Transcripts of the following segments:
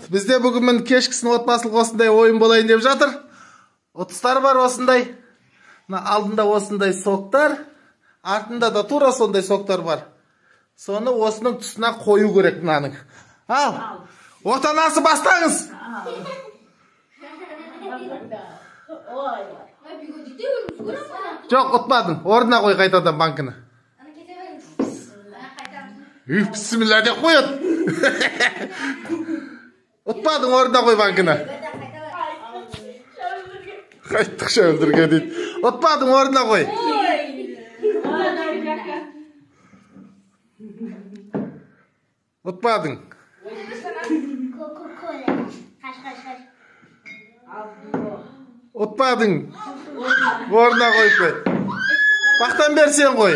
Бізде бүгін мін кешкісін отбасылық осындай ойын болайын деп жатыр. Отыстар бар осындай. Алдында осындай соктар, артында да тура сондай соктар бар. Соны осының тұсына қою керек мынаның. Ал, отанасы бастаңыз. Жоқ, ұтпадың. Орнына қой қайтадан банкіні. Бісміллә деп қояды. Ұтпадың, орнына қой банкіні. Қайттықша өлдірге дейді. Ұтпадың, орнына қой. Ұтпадың. Ұтпадың. Орнына қой қой. Бақтан берсен қой.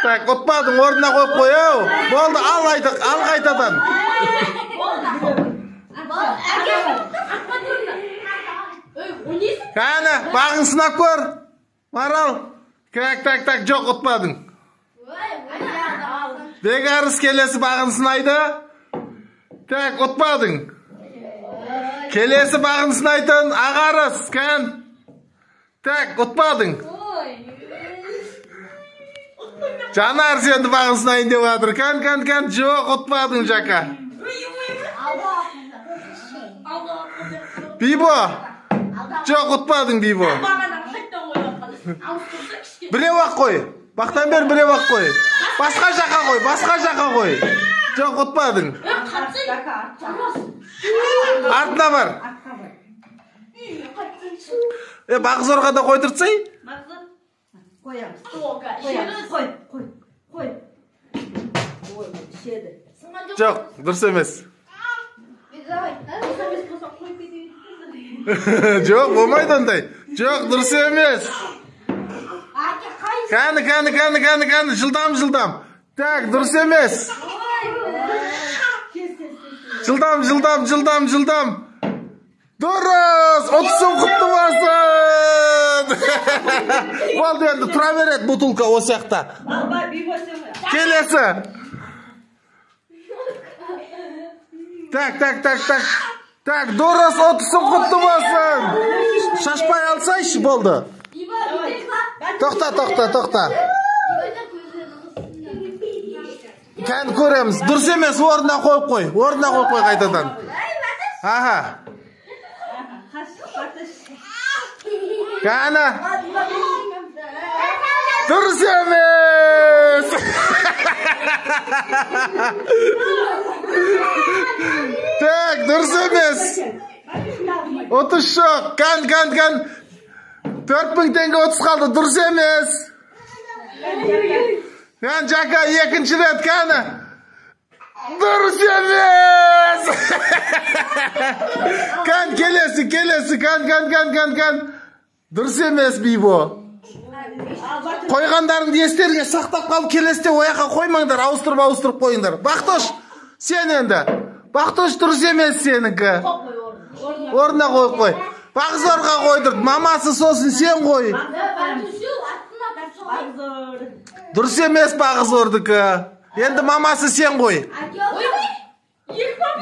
Так, ұтпадың, орнына қойып қой, ау. Болды, ал қайтадан. Кәні, бағын сынап көр. Марал. Так, жоқ, ұтпадың. Бегарыс келесі бағын сынайды. Так, ұтпадың. Келесі бағын сынайтын ағарыс, кән. Так, ұтпадың. Жанар сенді бағын сынайын деп адыр. Кән, жоқ, ұтпадың жақа. Бибо. Жоқ, ұтпадың, Бибо. Біреу ақ қой. Бақтан бер біреу ақ қой. Басқа жақа қой. Жоқ, ұтпадың. Артына бар. Бағызорға да қойдыртсай? Қой. Жоқ, дұрыс емес. Жоқ, болмайды ондай. Жоқ, дұрыс емес. Кәні, жылдам. Так, дұрыс емес. Жылдам. Дұрыс, 30-ын құтты болсын. Болды енді, тұра береді бутылка осы яқта. Келесі. Так, дұрыс, 30-ын құтты болсын. Шашпай алсайшы, болды. Тоқта. Кән көреміз. Дұрыс емес, орнына қойып қой қайтадан. Аха. Кәні. Дұрыс емес. Так, дұрыс емес. 30 жоқ. Кән. 4000 теңге 30 қалды. Дұрыс емес. Кән, жақа, екінші рет, кәні. Дұрыс емес. Кән, келесі. Кән. Дұрыс емес, Бибо. Қойғандарыңды естерге сақтап қалып келесте ояқа қоймаңдар, ауыстырып қойыңдар. Бақтош, сен енді. Бақтош, дұрыс емес сенікі. Орнына қой. Бағызорға қойдыр, мамасы сосын сен қой. Дұрыс емес бағызордікі. Енді мамасы сен қой.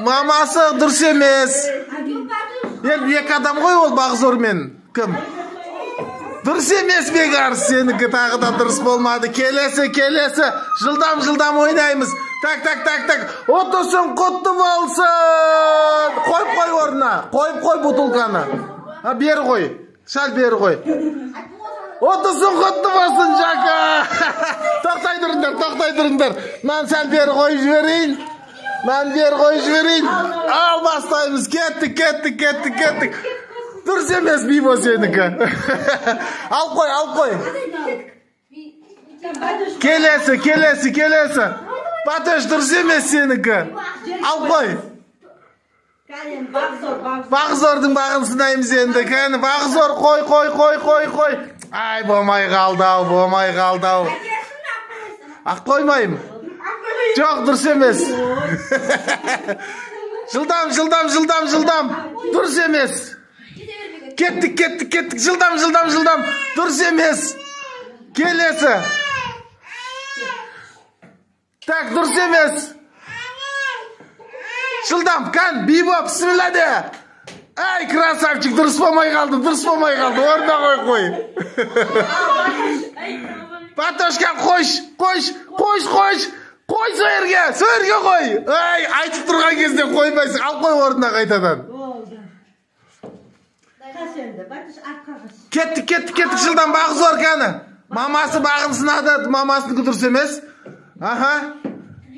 Мамасы дұрыс емес. Енді екі адам қой ол бағызормен. Кім? Дұрыс емес бегарыс, сенікі тағы да дұрыс болмады. Келесі. Жылдам ойнаймыз. Так. 30-ын құтты болсын. Қойып орнына. Қойып бутылканы. Бер қой. Шал бер қой. 30-ын құтты болсын, жақа. Тоқтай тұрыңдар. Мен сәл бер қой жіберейін. Ал бастаймыз. Кеттік. Дұрыс емес, Бибо сенікі. Ал қой. Келесі. Батөш, дұрыс емес сенікі. Ал қой. Бағызордың бағын сынаймыз енді. Кәні, бағызор, қой. Ай, болмай қалды. Ақ қоймайым. Жоқ, дұрыс емес. Жылдам. Дұрыс емес. Кеттік. Жылдам. Дұрыс емес. Келесі. Так, дұрыс емес. Жылдам, кән, Бибо, бісмілла де. Ай, красавчик, дұрыс болмай қалды, орында қой. Патошкан, қой сөйерге қой. Ай, айтып тұрған кезде қоймайсың, ал қой орында қайтадан. Кеттік, жылдан бағы зор кәні. Мамасы бағын сынады, мамасының дұрыс емес. Аха.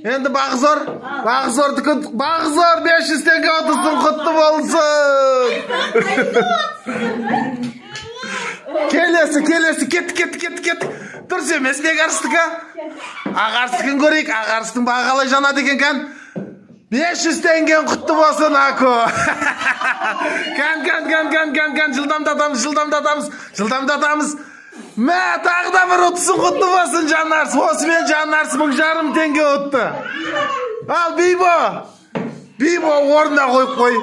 Енді бағы зор 500 теңге отыздың құтты болсын. Келесі, кеттік. Дұрыс емес, Бекарыстікі. Ағарыстықын көрейік, Ағарыстың бағы қалай жанады екен кән. 500 теңген құтты болсын, Ако. Кән, жылдамдатамыз. Мә, тағы да бір ұтысын құтты болсын, Жанарс. Осымен Жанарс 1000 теңге ұтты. Ал, Бибо, орында қой.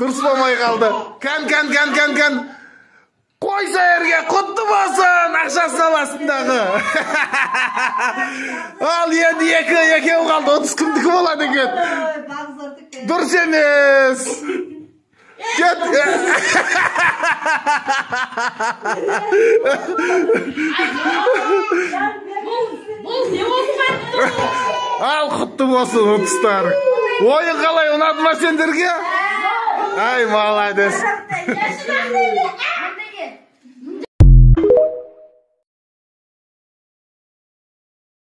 Дұрыс болмай қалды. Кән. Қой сөйерге құтты болсын, ақшасын аласындағы. Ал, енді екеу қалды, 30 күндікі болады екен. Дұрыс емес. Кет. Ал, құтты болсын, ұтыстар. Ойын қалай ұнады ма сендерге? Ай, молодец.